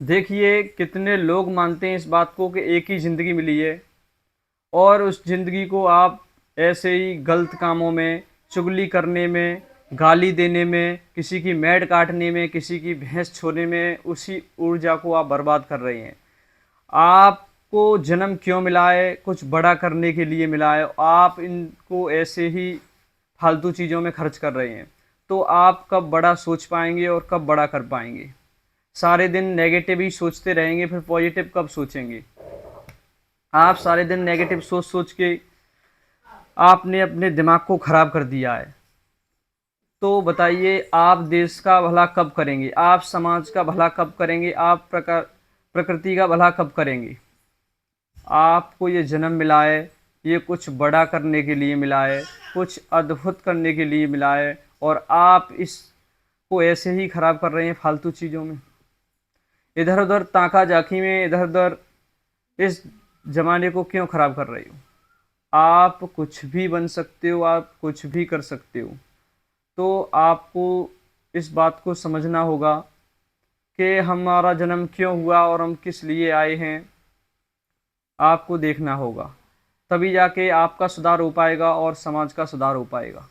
देखिए कितने लोग मानते हैं इस बात को कि एक ही ज़िंदगी मिली है और उस ज़िंदगी को आप ऐसे ही गलत कामों में, चुगली करने में, गाली देने में, किसी की मेड़ काटने में, किसी की भैंस छोड़ने में उसी ऊर्जा को आप बर्बाद कर रहे हैं। आपको जन्म क्यों मिला है? कुछ बड़ा करने के लिए मिला है। आप इनको ऐसे ही फालतू चीज़ों में खर्च कर रहे हैं। तो आप कब बड़ा सोच पाएंगे और कब बड़ा कर पाएंगे? सारे दिन नेगेटिव ही सोचते रहेंगे, फिर पॉजिटिव कब सोचेंगे? आप सारे दिन नेगेटिव सोच सोच के आपने अपने दिमाग को खराब कर दिया है। तो बताइए आप देश का भला कब करेंगे? आप समाज का भला कब करेंगे? आप प्रकृति का भला कब करेंगे? आपको ये जन्म मिला है, ये कुछ बड़ा करने के लिए मिला है, कुछ अद्भुत करने के लिए मिला है, और आप इसको ऐसे ही खराब कर रहे हैं फालतू चीज़ों में, इधर उधर ताका झाकी में, इधर उधर इस जमाने को क्यों खराब कर रहे हो? आप कुछ भी बन सकते हो, आप कुछ भी कर सकते हो। तो आपको इस बात को समझना होगा कि हमारा जन्म क्यों हुआ और हम किस लिए आए हैं। आपको देखना होगा, तभी जाके आपका सुधार हो पाएगा और समाज का सुधार हो पाएगा।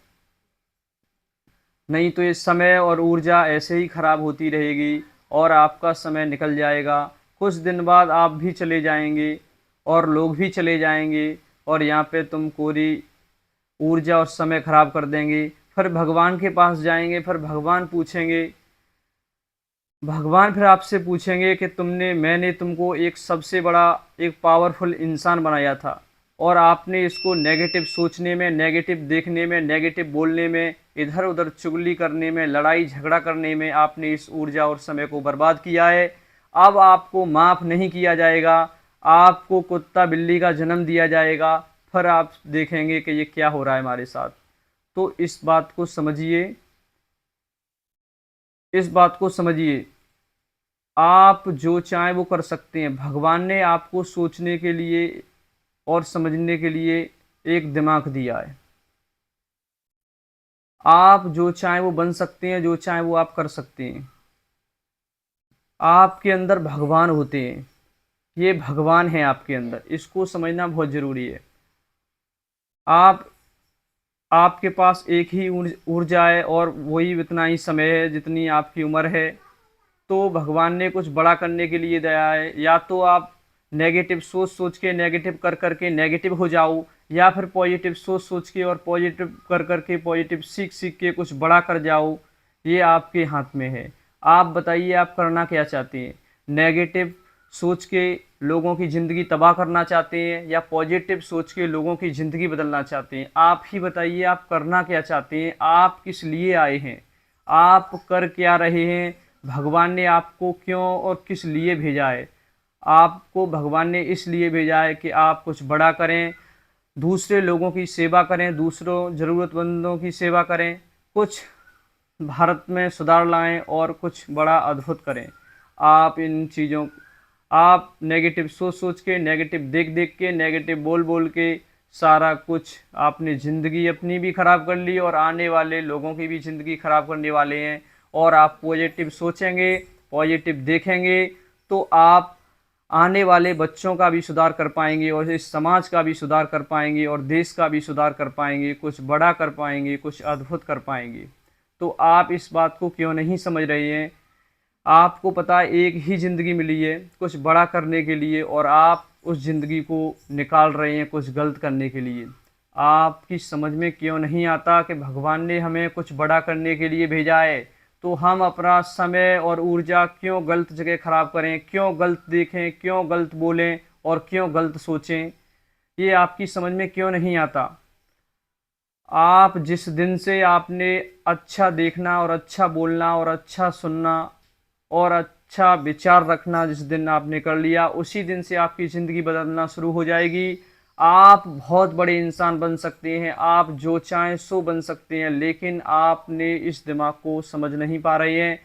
नहीं तो ये समय और ऊर्जा ऐसे ही खराब होती रहेगी और आपका समय निकल जाएगा। कुछ दिन बाद आप भी चले जाएंगे और लोग भी चले जाएंगे और यहाँ पे तुम पूरी ऊर्जा और समय खराब कर देंगे। फिर भगवान के पास जाएंगे, फिर भगवान फिर आपसे पूछेंगे कि मैंने तुमको एक सबसे बड़ा, एक पावरफुल इंसान बनाया था और आपने इसको नेगेटिव सोचने में, नेगेटिव देखने में, नेगेटिव बोलने में, इधर उधर चुगली करने में, लड़ाई झगड़ा करने में आपने इस ऊर्जा और समय को बर्बाद किया है। अब आपको माफ़ नहीं किया जाएगा। आपको कुत्ता बिल्ली का जन्म दिया जाएगा। फिर आप देखेंगे कि ये क्या हो रहा है हमारे साथ। तो इस बात को समझिए, इस बात को समझिए। आप जो चाहें वो कर सकते हैं। भगवान ने आपको सोचने के लिए और समझने के लिए एक दिमाग दिया है। आप जो चाहें वो बन सकते हैं, जो चाहें वो आप कर सकते हैं। आपके अंदर भगवान होते हैं, ये भगवान है आपके अंदर, इसको समझना बहुत ज़रूरी है। आप आपके पास एक ही ऊर्जा है और वही इतना ही समय है जितनी आपकी उम्र है। तो भगवान ने कुछ बड़ा करने के लिए दिया है। या तो आप नेगेटिव सोच सोच के, नेगेटिव कर कर के नेगेटिव हो जाओ, या फिर पॉजिटिव सोच सोच के और पॉजिटिव कर कर के, पॉजिटिव सीख सीख के कुछ बड़ा कर जाओ। ये आपके हाथ में है। आप बताइए आप करना क्या चाहते हैं? नेगेटिव सोच के लोगों की ज़िंदगी तबाह करना चाहते हैं या पॉजिटिव सोच के लोगों की ज़िंदगी बदलना चाहते हैं? आप ही बताइए आप करना क्या चाहते हैं? आप किस लिए आए हैं? आप कर क्या रहे हैं? भगवान ने आपको क्यों और किस लिए भेजा है? आपको भगवान ने इसलिए भेजा है कि आप कुछ बड़ा करें, दूसरे लोगों की सेवा करें, दूसरों ज़रूरतमंदों की सेवा करें, कुछ भारत में सुधार लाएं और कुछ बड़ा अद्भुत करें। आप इन चीज़ों, आप नेगेटिव सोच सोच के, नेगेटिव देख देख के, नेगेटिव बोल बोल के सारा कुछ आपने ज़िंदगी अपनी भी ख़राब कर ली और आने वाले लोगों की भी ज़िंदगी ख़राब करने वाले हैं। और आप पॉजिटिव सोचेंगे, पॉजिटिव देखेंगे, तो आप आने वाले बच्चों का भी सुधार कर पाएंगे और इस समाज का भी सुधार कर पाएंगे और देश का भी सुधार कर पाएंगे, कुछ बड़ा कर पाएंगे, कुछ अद्भुत कर पाएंगे। तो आप इस बात को क्यों नहीं समझ रहे हैं? आपको पता है एक ही ज़िंदगी मिली है कुछ बड़ा करने के लिए, और आप उस ज़िंदगी को निकाल रहे हैं कुछ गलत करने के लिए। आपकी समझ में क्यों नहीं आता कि भगवान ने हमें कुछ बड़ा करने के लिए भेजा है? तो हम अपना समय और ऊर्जा क्यों गलत जगह ख़राब करें, क्यों गलत देखें, क्यों गलत बोलें और क्यों गलत सोचें? ये आपकी समझ में क्यों नहीं आता? आप जिस दिन से आपने अच्छा देखना और अच्छा बोलना और अच्छा सुनना और अच्छा विचार रखना जिस दिन आपने कर लिया, उसी दिन से आपकी ज़िंदगी बदलना शुरू हो जाएगी। आप बहुत बड़े इंसान बन सकते हैं, आप जो चाहें सो बन सकते हैं, लेकिन आपने इस दिमाग को समझ नहीं पा रहे हैं।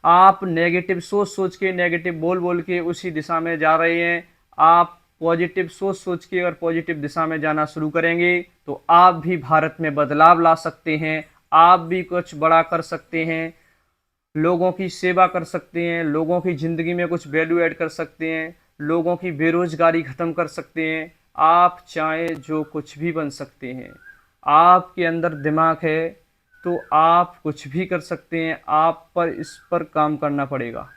आप नेगेटिव सोच सोच के, नेगेटिव बोल बोल के उसी दिशा में जा रहे हैं। आप पॉजिटिव सोच सोच के और पॉजिटिव दिशा में जाना शुरू करेंगे तो आप भी भारत में बदलाव ला सकते हैं, आप भी कुछ बड़ा कर सकते हैं। लोगों की सेवा कर सकते हैं, लोगों की ज़िंदगी में कुछ वैल्यू ऐड कर सकते हैं, लोगों की बेरोज़गारी ख़त्म कर सकते हैं। आप चाहें जो कुछ भी बन सकते हैं। आपके अंदर दिमाग है तो आप कुछ भी कर सकते हैं, आप पर इस पर काम करना पड़ेगा।